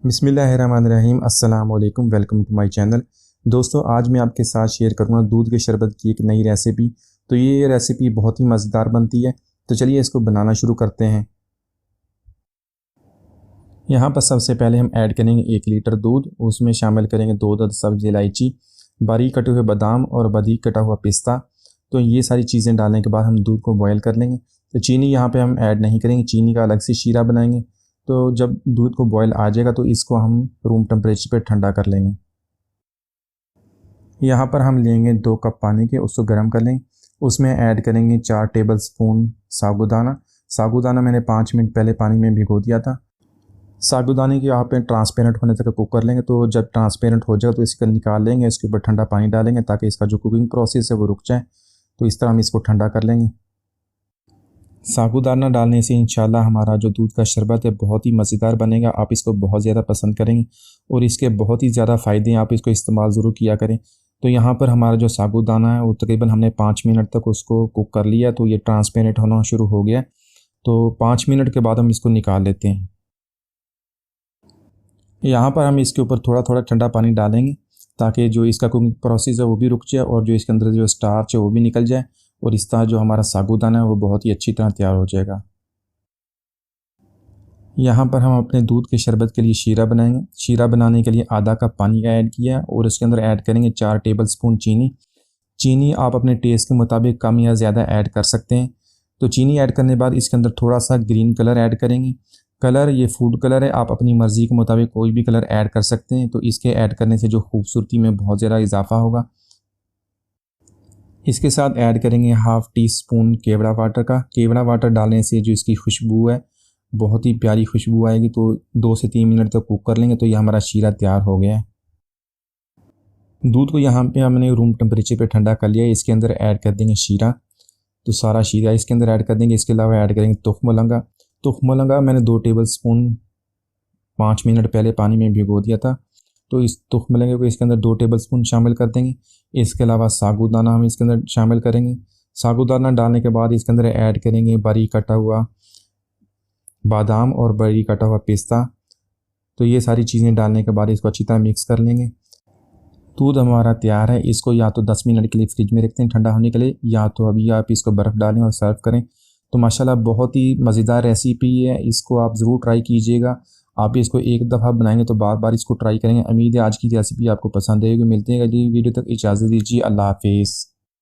बिस्मिल्लाहिर्रहमानिर्रहीम अस्सलाम वालेकुम। Welcome to my channel. दोस्तों, आज मैं आपके साथ शेयर करूँगा दूध के शरबत की एक नई रेसिपी। तो ये रेसिपी बहुत ही मज़ेदार बनती है। तो चलिए इसको बनाना शुरू करते हैं। यहाँ पर सबसे पहले हम ऐड करेंगे 1 लीटर दूध। उसमें शामिल करेंगे 2 अदद सब्ज़ इलायची, बारीक कटे हुए बादाम और बारीक कटा हुआ पिस्ता। तो ये सारी चीज़ें डालने के बाद हम दूध को बॉयल कर लेंगे। तो चीनी यहाँ पे हम ऐड नहीं करेंगे, चीनी का अलग से शीरा बनाएंगे। तो जब दूध को बॉयल आ जाएगा तो इसको हम रूम टेम्परेचर पे ठंडा कर लेंगे। यहाँ पर हम लेंगे 2 कप पानी के, उसको गर्म कर लेंगे। उसमें ऐड करेंगे 4 टेबल स्पून साबूदाना। साबूदाना मैंने 5 मिनट पहले पानी में भिगो दिया था। साबूदाने की यहाँ पे ट्रांसपेरेंट होने तक कुक कर लेंगे। तो जब ट्रांसपेरेंट हो जाए तो इसको निकाल लेंगे, इसके ऊपर ठंडा पानी डालेंगे ताकि इसका जो कुकिंग प्रोसेस है वो रुक जाए। तो इस तरह हम इसको ठंडा कर लेंगे। साबूदाना डालने से इंशाल्लाह हमारा जो दूध का शरबत है बहुत ही मज़ेदार बनेगा। आप इसको बहुत ज़्यादा पसंद करेंगे और इसके बहुत ही ज़्यादा फ़ायदे हैं। आप इसको इस्तेमाल ज़रूर किया करें। तो यहाँ पर हमारा जो साबूदाना है वो तकरीबन हमने 5 मिनट तक उसको कुक कर लिया। तो ये ट्रांसपेरेंट होना शुरू हो गया। तो 5 मिनट के बाद हम इसको निकाल लेते हैं। यहाँ पर हम इसके ऊपर थोड़ा थोड़ा ठंडा पानी डालेंगे ताकि जो इसका कुकिंग प्रोसेस है वो भी रुक जाए और जो इसके अंदर जो स्टार्च है वो भी निकल जाए और इस तरह जो हमारा साबूदाना है वो बहुत ही अच्छी तरह तैयार हो जाएगा। यहाँ पर हम अपने दूध के शरबत के लिए शीरा बनाएंगे। शीरा बनाने के लिए आधा कप पानी का ऐड किया और इसके अंदर ऐड करेंगे 4 टेबल स्पून चीनी। चीनी आप अपने टेस्ट के मुताबिक कम या ज़्यादा ऐड कर सकते हैं। तो चीनी ऐड करने के बाद इसके अंदर थोड़ा सा ग्रीन कलर ऐड करेंगे। कलर ये फूड कलर है, आप अपनी मर्ज़ी के मुताबिक कोई भी कलर ऐड कर सकते हैं। तो इसके ऐड करने से जो खूबसूरती में बहुत ज़्यादा इजाफा होगा। इसके साथ ऐड करेंगे हाफ़ टी स्पून केवड़ा वाटर का। केवड़ा वाटर डालने से जो इसकी खुशबू है बहुत ही प्यारी खुशबू आएगी। तो 2 से 3 मिनट तक कुक कर लेंगे। तो ये हमारा शीरा तैयार हो गया है। दूध को यहाँ पे हमने रूम टेम्परेचर पे ठंडा कर लिया है। इसके अंदर ऐड कर देंगे शीरा। तो सारा शीरा इसके अंदर ऐड कर देंगे। इसके अलावा ऐड करेंगे तुख्म मलंगा। तुख्म मलंगा मैंने 2 टेबल स्पून 5 मिनट पहले पानी में भिगो दिया था। तो इस तुख्म मलंगे को इसके अंदर 2 टेबल स्पून शामिल कर देंगे। इसके अलावा साबूदाना हम इसके अंदर शामिल करेंगे। साबूदाना डालने के बाद इसके अंदर ऐड करेंगे बारीक कटा हुआ बादाम और बारीक कटा हुआ पिस्ता। तो ये सारी चीज़ें डालने के बाद इसको अच्छी तरह मिक्स कर लेंगे। दूध हमारा तैयार है। इसको या तो 10 मिनट के लिए फ्रिज में रखते हैं ठंडा होने के लिए, या तो अभी आप इसको बर्फ़ डालें और सर्व करें। तो माशाल्लाह बहुत ही मज़ेदार रेसिपी है। इसको आप ज़रूर ट्राई कीजिएगा। आप इसको एक दफ़ा बनाएंगे तो बार बार इसको ट्राई करेंगे। उम्मीद है आज की रेसिपी आपको पसंद आएगी। मिलते हैं अगली वीडियो तक, इजाज़त दीजिए। अल्लाह हाफ़िज़।